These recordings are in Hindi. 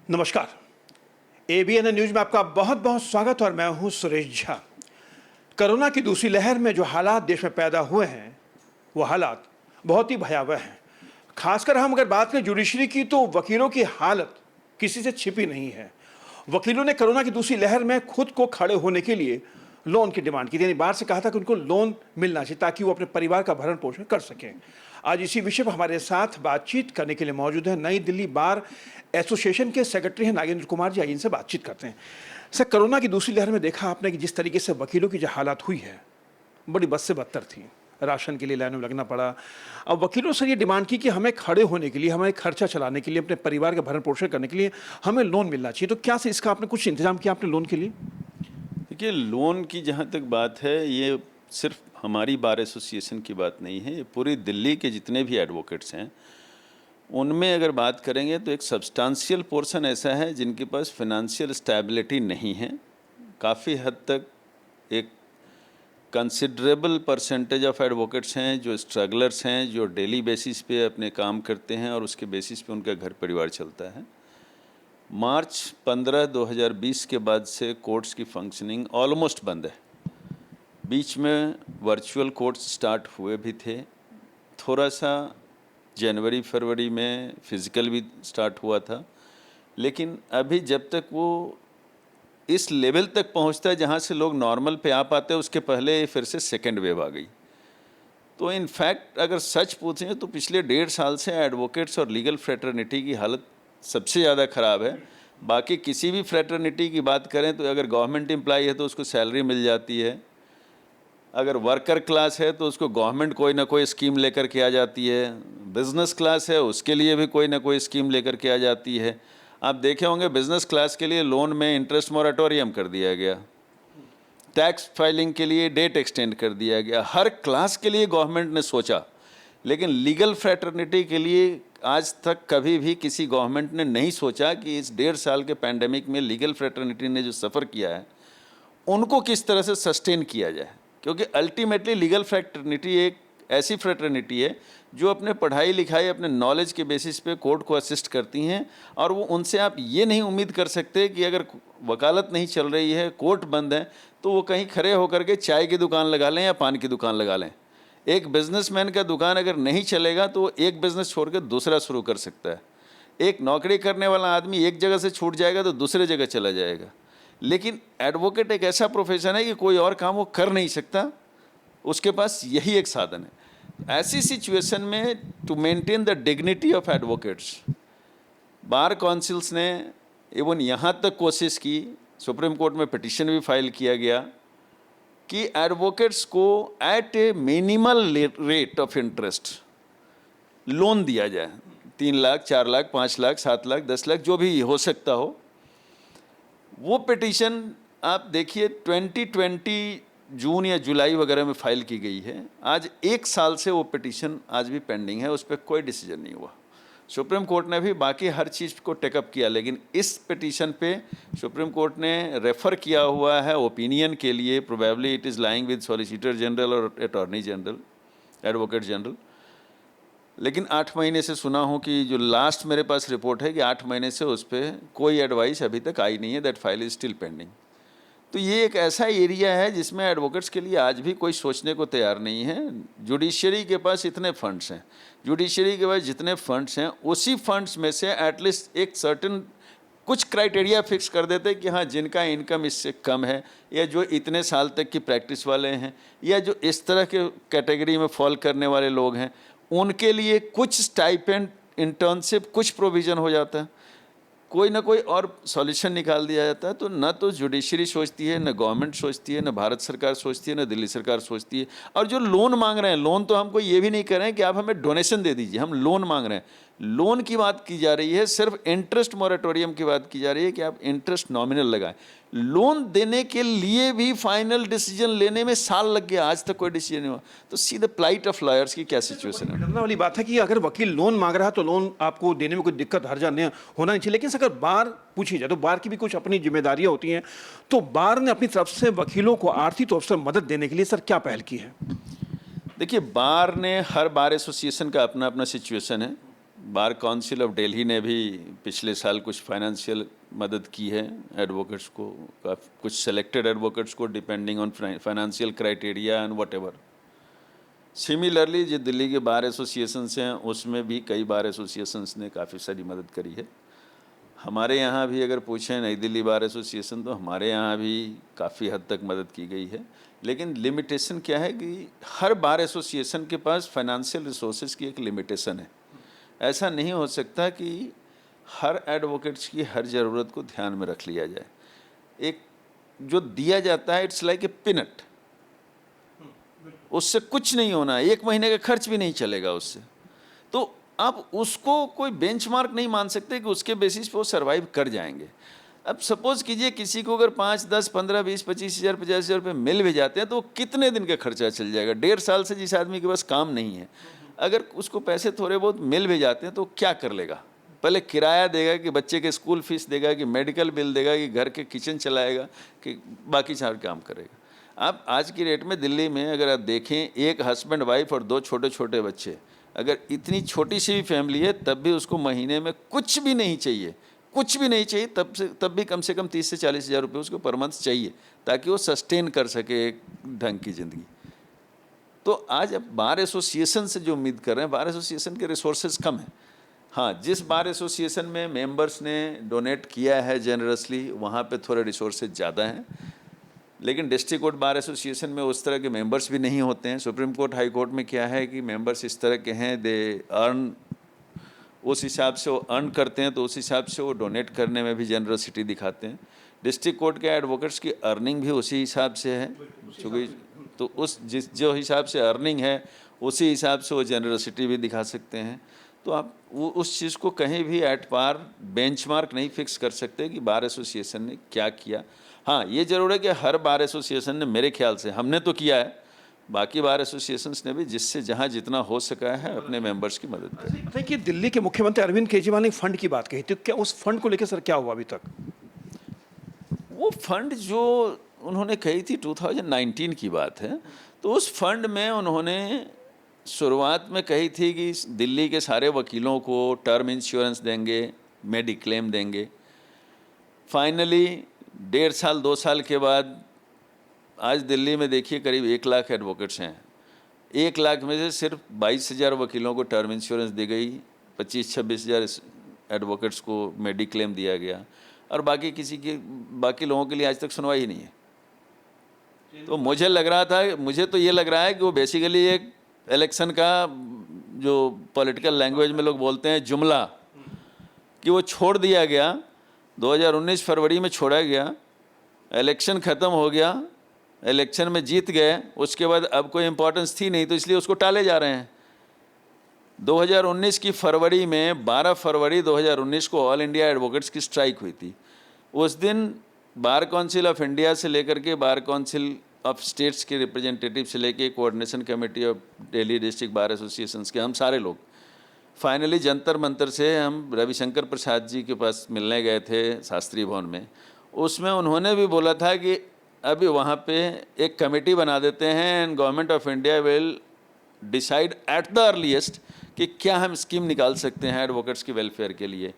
नमस्कार। एबीएन न्यूज में आपका बहुत बहुत स्वागत और मैं हूं सुरेश झा। कोरोना की दूसरी लहर में जो हालात देश में पैदा हुए हैं वो हालात बहुत ही भयावह हैं। खासकर हम अगर बात करें जुडिशरी की तो वकीलों की हालत किसी से छिपी नहीं है। वकीलों ने कोरोना की दूसरी लहर में खुद को खड़े होने के लिए लोन की डिमांड की थी। बार से कहा था कि उनको लोन मिलना चाहिए ताकि वो अपने परिवार का भरण पोषण कर सकें। आज इसी विषय पर हमारे साथ बातचीत करने के लिए मौजूद है नई दिल्ली बार एसोसिएशन के सेक्रेटरी हैं नागेंद्र कुमार जी। आइए इनसे बातचीत करते हैं। सर, कोरोना की दूसरी लहर में देखा आपने कि जिस तरीके से वकीलों की जो हालात हुई है बड़ी बद से बदतर थी। राशन के लिए लाइन में लगना पड़ा। अब वकीलों से ये डिमांड की कि हमें खड़े होने के लिए, हमें खर्चा चलाने के लिए, अपने परिवार का भरण पोषण करने के लिए हमें लोन मिलना चाहिए। तो क्या से इसका आपने कुछ इंतजाम किया आपने लोन के लिए? देखिए, लोन की जहाँ तक बात है, ये सिर्फ हमारी बार एसोसिएशन की बात नहीं है, ये पूरी दिल्ली के जितने भी एडवोकेट्स हैं उनमें अगर बात करेंगे तो एक सब्सटेंशियल पोर्शन ऐसा है जिनके पास फाइनेंशियल स्टेबिलिटी नहीं है। काफ़ी हद तक एक कंसिडरेबल परसेंटेज ऑफ एडवोकेट्स हैं जो स्ट्रगलर्स हैं, जो डेली बेसिस पे अपने काम करते हैं और उसके बेसिस पे उनका घर परिवार चलता है। मार्च 15, 2020 के बाद से कोर्ट्स की फंक्शनिंग ऑलमोस्ट बंद है। बीच में वर्चुअल कोर्ट्स स्टार्ट हुए भी थे, थोड़ा सा जनवरी फरवरी में फिज़िकल भी स्टार्ट हुआ था, लेकिन अभी जब तक वो इस लेवल तक पहुंचता है जहां से लोग नॉर्मल पे आ पाते हैं, उसके पहले फिर से सेकेंड वेव आ गई। तो इनफैक्ट अगर सच पूछें तो पिछले 1.5 साल से एडवोकेट्स और लीगल फ्रेटर्निटी की हालत सबसे ज़्यादा ख़राब है। बाकी किसी भी फ्रेटर्निटी की बात करें तो अगर गवर्नमेंट एम्प्लॉय है तो उसको सैलरी मिल जाती है, अगर वर्कर क्लास है तो उसको गवर्नमेंट कोई ना कोई स्कीम लेकर के आ जाती है, बिज़नेस क्लास है उसके लिए भी कोई ना कोई स्कीम लेकर के आ जाती है। आप देखे होंगे बिज़नेस क्लास के लिए लोन में इंटरेस्ट मोरेटोरियम कर दिया गया, टैक्स फाइलिंग के लिए डेट एक्सटेंड कर दिया गया। हर क्लास के लिए गवर्नमेंट ने सोचा, लेकिन लीगल फ्रेटर्निटी के लिए आज तक कभी भी किसी गवर्नमेंट ने नहीं सोचा कि इस 1.5 साल के पैंडेमिक में लीगल फ्रेटर्निटी ने जो सफ़र किया है उनको किस तरह से सस्टेन किया जाए। क्योंकि अल्टीमेटली लीगल फ्रेटर्निटी एक ऐसी फ्रेटर्निटी है जो अपने पढ़ाई लिखाई, अपने नॉलेज के बेसिस पे कोर्ट को असिस्ट करती हैं, और वो उनसे आप ये नहीं उम्मीद कर सकते कि अगर वकालत नहीं चल रही है, कोर्ट बंद है, तो वो कहीं खड़े होकर के चाय की दुकान लगा लें या पान की दुकान लगा लें। एक बिजनेसमैन का दुकान अगर नहीं चलेगा तो वो एक बिज़नेस छोड़ कर दूसरा शुरू कर सकता है। एक नौकरी करने वाला आदमी एक जगह से छूट जाएगा तो दूसरे जगह चला जाएगा। लेकिन एडवोकेट एक ऐसा प्रोफेशन है कि कोई और काम वो कर नहीं सकता, उसके पास यही एक साधन है। ऐसी सिचुएशन में to maintain the dignity of advocates, bar councils ने इवन यहाँ तक कोशिश की, सुप्रीम कोर्ट में पिटीशन भी फाइल किया गया कि एडवोकेट्स को at a minimal rate of interest loan दिया जाए। 3 लाख, 4 लाख, 5 लाख, 7 लाख, 10 लाख, जो भी हो सकता हो। वो पिटीशन आप देखिए 2020 जून या जुलाई वगैरह में फाइल की गई है। आज 1 साल से वो पिटीशन आज भी पेंडिंग है, उस पर कोई डिसीजन नहीं हुआ। सुप्रीम कोर्ट ने भी बाकी हर चीज़ को टेकअप किया, लेकिन इस पिटीशन पे सुप्रीम कोर्ट ने रेफ़र किया हुआ है ओपिनियन के लिए। Probably it is lying with solicitor general और अटॉर्नी जनरल, एडवोकेट जनरल। लेकिन 8 महीने से सुना हूँ कि जो लास्ट मेरे पास रिपोर्ट है कि 8 महीने से उस पर कोई एडवाइस अभी तक आई नहीं है। That file is still pending. तो ये एक ऐसा एरिया है जिसमें एडवोकेट्स के लिए आज भी कोई सोचने को तैयार नहीं है। जुडिशरी के पास इतने फंड्स हैं, जुडिशरी के पास जितने फंड्स हैं उसी फंड्स में से एटलीस्ट एक सर्टेन कुछ क्राइटेरिया फिक्स कर देते कि हाँ, जिनका इनकम इससे कम है या जो इतने साल तक की प्रैक्टिस वाले हैं या जो इस तरह के कैटेगरी में फॉल करने वाले लोग हैं, उनके लिए कुछ स्टाइपेंड, इंटर्नशिप, कुछ प्रोविज़न हो जाता है, कोई ना कोई और सॉल्यूशन निकाल दिया जाता है। तो न तो जुडिशरी सोचती है, न गवर्नमेंट सोचती है, न भारत सरकार सोचती है, न दिल्ली सरकार सोचती है। और जो लोन मांग रहे हैं, लोन तो हमको ये भी नहीं कर रहे हैं कि आप हमें डोनेशन दे दीजिए, हम लोन मांग रहे हैं। लोन की बात की जा रही है, सिर्फ इंटरेस्ट मोरेटोरियम की बात की जा रही है कि आप इंटरेस्ट नॉमिनल लगाएं। लोन देने के लिए भी फाइनल डिसीजन लेने में साल लग गया, आज तक कोई डिसीजन नहीं हुआ। तो see the plight of lawyers की क्या सिचुएशन है। डरने वाली बात है कि अगर वकील लोन मांग रहा है तो लोन आपको देने में कोई दिक्कत हर्जा नहीं होना नहीं चाहिए। लेकिन अगर बार पूछी जाए तो बार की भी कुछ अपनी जिम्मेदारियां होती हैं। तो बार ने अपनी तरफ से वकीलों को आर्थिक तौर से मदद देने के लिए सर क्या पहल की है? देखिए, बार ने, हर बार एसोसिएशन का अपना अपना सिचुएशन है। बार काउंसिल ऑफ दिल्ली ने भी पिछले साल कुछ फाइनेंशियल मदद की है एडवोकेट्स को, कुछ सेलेक्टेड एडवोकेट्स को, depending on financial criteria and whatever. Similarly जो दिल्ली के बार एसोसिएशंस हैं उसमें भी कई बार एसोसिएशंस ने काफ़ी सारी मदद करी है। हमारे यहाँ भी अगर पूछें नई दिल्ली बार एसोसिएशन, तो हमारे यहाँ भी काफ़ी हद तक मदद की गई है। लेकिन लिमिटेशन क्या है कि हर बार एसोसिएशन के पास फाइनेंशियल रिसोर्सेज की एक लिमिटेशन है। ऐसा नहीं हो सकता कि हर एडवोकेट्स की हर ज़रूरत को ध्यान में रख लिया जाए। एक जो दिया जाता है इट्स लाइक ए पिनट, उससे कुछ नहीं होना, 1 महीने का खर्च भी नहीं चलेगा उससे। तो आप उसको कोई बेंचमार्क नहीं मान सकते कि उसके बेसिस पे वो सर्वाइव कर जाएंगे। अब सपोज कीजिए किसी को अगर 5, 10, 15, 20, 25 हज़ार, 50 हज़ार रुपये मिल भी जाते हैं तो कितने दिन का खर्चा चल जाएगा? 1.5 साल से जिस आदमी के पास काम नहीं है, अगर उसको पैसे थोड़े बहुत मिल भी जाते हैं तो क्या कर लेगा? पहले किराया देगा कि बच्चे के स्कूल फीस देगा कि मेडिकल बिल देगा कि घर के किचन चलाएगा कि बाकी सारे काम करेगा। आप आज की डेट में दिल्ली में अगर आप देखें, एक हस्बैंड वाइफ और 2 छोटे छोटे बच्चे, अगर इतनी छोटी सी भी फैमिली है तब भी उसको महीने में कुछ भी नहीं चाहिए, कुछ भी नहीं चाहिए, तब भी कम से कम 30 से 40 हज़ार रुपये उसको पर मंथ चाहिए ताकि वो सस्टेन कर सके एक ढंग की ज़िंदगी। तो आज अब बार एसोसिएशन से जो उम्मीद कर रहे हैं, बार एसोसिएशन के रिसोर्सेज कम हैं। हाँ, जिस बार एसोसिएशन में मेंबर्स ने डोनेट किया है जनरसली, वहाँ पे थोड़े रिसोर्सेज ज़्यादा हैं। लेकिन डिस्ट्रिक्ट कोर्ट बार एसोसिएशन में उस तरह के मेंबर्स भी नहीं होते हैं। सुप्रीम कोर्ट, हाई कोर्ट में क्या है कि मेंबर्स इस तरह के हैं, दे अर्न, उस हिसाब से वो अर्न करते हैं, तो उस हिसाब से वो डोनेट करने में भी जनरसिटी दिखाते हैं। डिस्ट्रिक्ट कोर्ट के एडवोकेट्स की अर्निंग भी उसी हिसाब से है, क्योंकि तो उस जो हिसाब से अर्निंग है उसी हिसाब से वो जनरसिटी भी दिखा सकते हैं। तो आप वो उस चीज़ को कहीं भी एट पार बेंचमार्क नहीं फिक्स कर सकते कि बार एसोसिएशन ने क्या किया। हाँ, ये ज़रूर है कि हर बार एसोसिएशन ने, मेरे ख्याल से हमने तो किया है, बाकी बार एसोसिएशंस ने भी जिससे जहाँ जितना हो सका है अपने मेंबर्स की मदद करी। बताइए कि दिल्ली के मुख्यमंत्री अरविंद केजरीवाल ने फंड की बात कही थी, क्या उस फंड को लेकर सर क्या हुआ अभी तक? वो फंड जो उन्होंने कही थी 2019 की बात है, तो उस फंड में उन्होंने शुरुआत में कही थी कि दिल्ली के सारे वकीलों को टर्म इंश्योरेंस देंगे, मेडिक्लेम देंगे। फाइनली 1.5 साल 2 साल के बाद आज दिल्ली में देखिए करीब 1 लाख एडवोकेट्स हैं। 1 लाख में से सिर्फ 22,000 वकीलों को टर्म इंश्योरेंस दी गई, 25-26 हज़ार एडवोकेट्स को मेडिक्लेम दिया गया, और बाकी लोगों के लिए आज तक सुनवाई ही नहीं है। तो मुझे तो ये लग रहा है कि वो बेसिकली एक इलेक्शन का, जो पॉलिटिकल लैंग्वेज में लोग बोलते हैं जुमला, कि वो छोड़ दिया गया, 2019 फरवरी में छोड़ा गया, इलेक्शन ख़त्म हो गया, इलेक्शन में जीत गए, उसके बाद अब कोई इम्पोर्टेंस थी नहीं, तो इसलिए उसको टाले जा रहे हैं। 2019 की फरवरी में 12 फरवरी 2019 को ऑल इंडिया एडवोकेट्स की स्ट्राइक हुई थी। उस दिन बार काउंसिल ऑफ इंडिया से लेकर के बार काउंसिल ऑफ स्टेट्स के रिप्रेजेंटेटिव से लेके coordination committee of Delhi district bar associations के हम सारे लोग फाइनली जंतर मंतर से हम रविशंकर प्रसाद जी के पास मिलने गए थे शास्त्री भवन में। उसमें उन्होंने भी बोला था कि अभी वहाँ पे एक कमेटी बना देते हैं and government of India will decide at the earliest कि क्या हम स्कीम निकाल सकते हैं एडवोकेट्स की वेलफेयर के लिए।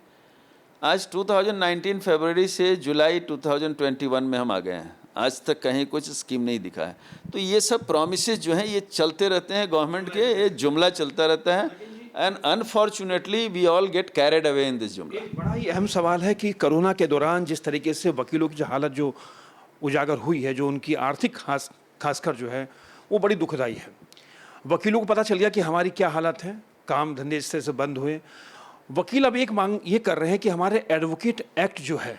आज 2019 फरवरी से जुलाई 2021 में हम आ गए हैं, आज तक कहीं कुछ स्कीम नहीं दिखा है। तो ये सब प्रॉमिसेस जो हैं ये चलते रहते हैं गवर्नमेंट के, ये जुमला चलता रहता है, and unfortunately we all get carried away in this jumla. एक बड़ा ही अहम सवाल है कि कोरोना के दौरान जिस तरीके से वकीलों की जो हालत जो उजागर हुई है, जो उनकी आर्थिक खासकर जो है वो बड़ी दुखदाई है। वकीलों को पता चल गया कि हमारी क्या हालत है, काम धंधे इस तरह से बंद हुए। वकील अब एक मांग ये कर रहे हैं कि हमारे एडवोकेट एक्ट जो है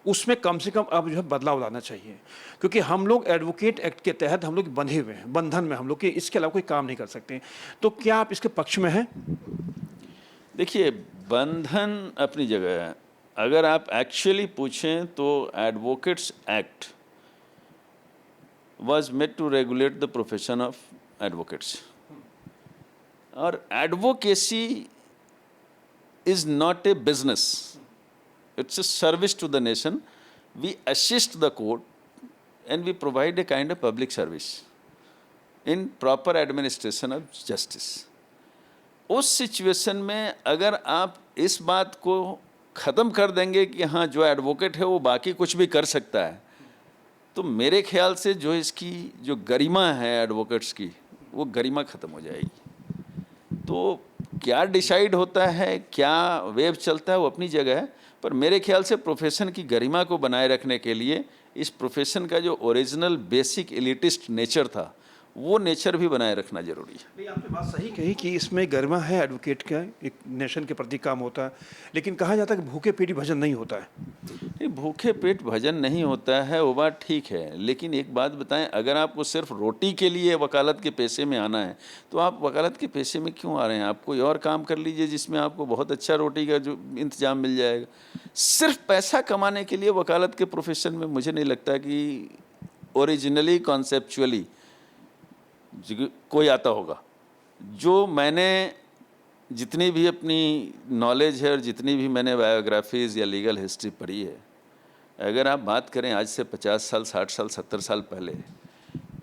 उसमें कम से कम अब जो है बदलाव लाना चाहिए, क्योंकि हम लोग एडवोकेट एक्ट के तहत हम लोग बंधे हुए हैं, बंधन में हम लोग के, इसके अलावा कोई काम नहीं कर सकते। तो क्या आप इसके पक्ष में हैं? देखिए, बंधन अपनी जगह है। अगर आप एक्चुअली पूछें तो advocates act was made to regulate the profession of advocates. और advocacy is not a business. It's a service to the nation. We assist the court and we provide a kind of public service in proper administration of justice. उस सिचुएशन में अगर आप इस बात को ख़त्म कर देंगे कि हाँ जो एडवोकेट है वो बाकी कुछ भी कर सकता है, तो मेरे ख्याल से जो इसकी जो गरिमा है एडवोकेट्स की, वो गरिमा ख़त्म हो जाएगी। तो क्या डिसाइड होता है, क्या वेव चलता है, वो अपनी जगह है, पर मेरे ख्याल से प्रोफेशन की गरिमा को बनाए रखने के लिए इस प्रोफेशन का जो ओरिजिनल बेसिक एलिटिस्ट नेचर था, वो नेचर भी बनाए रखना जरूरी है। नहीं, आपने बात सही कही कि इसमें गरिमा है, एडवोकेट का एक नेशन के प्रति काम होता है, लेकिन कहा जाता है कि भूखे पेट ही भजन नहीं होता है। नहीं, भूखे पेट भजन नहीं होता है, वो बात ठीक है, लेकिन एक बात बताएं, अगर आपको सिर्फ रोटी के लिए वकालत के पेशे में आना है तो आप वकालत के पेशे में क्यों आ रहे हैं? आप कोई और काम कर लीजिए जिसमें आपको बहुत अच्छा रोटी का जो इंतजाम मिल जाएगा। सिर्फ पैसा कमाने के लिए वकालत के प्रोफेशन में मुझे नहीं लगता कि ओरिजिनली कॉन्सेप्चुअली कोई आता होगा। जो मैंने जितनी भी अपनी नॉलेज है और जितनी भी मैंने बायोग्राफीज़ या लीगल हिस्ट्री पढ़ी है, अगर आप बात करें आज से 50 साल, 60 साल, 70 साल पहले,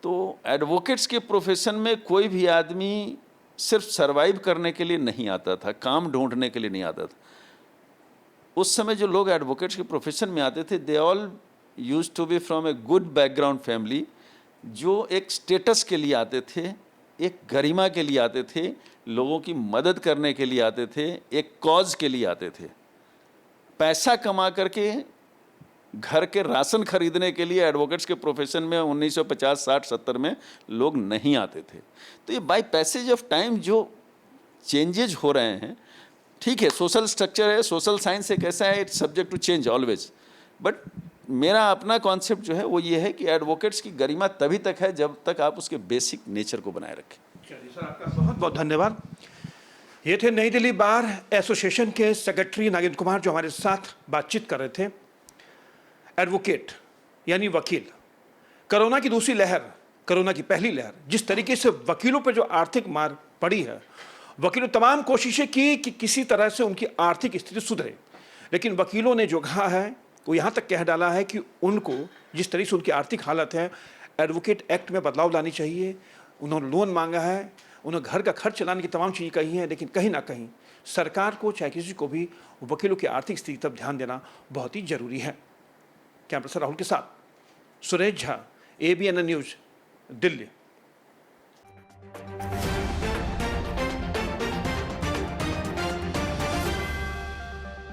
तो एडवोकेट्स के प्रोफेशन में कोई भी आदमी सिर्फ सरवाइव करने के लिए नहीं आता था, काम ढूंढने के लिए नहीं आता था। उस समय जो लोग एडवोकेट्स के प्रोफेशन में आते थे, they all used to be from a good background family, जो एक स्टेटस के लिए आते थे, एक गरिमा के लिए आते थे, लोगों की मदद करने के लिए आते थे, एक कॉज के लिए आते थे। पैसा कमा करके घर के राशन खरीदने के लिए एडवोकेट्स के प्रोफेशन में 1950, 60, 70 में लोग नहीं आते थे। तो ये बाय पैसेज ऑफ टाइम जो चेंजेज हो रहे हैं, ठीक है, सोशल स्ट्रक्चर है, सोशल साइंस एक ऐसा है, it's subject to change always, but मेरा अपना कॉन्सेप्ट जो है वो ये है कि एडवोकेट्स की गरिमा तभी तक है जब तक आप उसके बेसिक नेचर को बनाए रखें। चलिए सर, आपका बहुत बहुत धन्यवाद। ये थे नई दिल्ली बार एसोसिएशन के सेक्रेटरी नागेंद्र कुमार, जो हमारे साथ बातचीत कर रहे थे। एडवोकेट यानी वकील, कोरोना की दूसरी लहर, कोरोना की पहली लहर, जिस तरीके से वकीलों पर जो आर्थिक मार पड़ी है, वकीलों तमाम कोशिशें की कि किसी तरह से उनकी आर्थिक स्थिति सुधरे, लेकिन वकीलों ने जो कहा है वो यहाँ तक कह डाला है कि उनको जिस तरह से उनकी आर्थिक हालत है, एडवोकेट एक्ट में बदलाव लानी चाहिए। उन्होंने लोन मांगा है, उन्होंने घर का खर्च चलाने की तमाम चीज़ें कही हैं, लेकिन कहीं ना कहीं सरकार को चाहे किसी को भी वकीलों की आर्थिक स्थिति तक ध्यान देना बहुत ही जरूरी है। कैमरा पर्सन राहुल के साथ सुरेश झा, ABN न्यूज़, दिल्ली।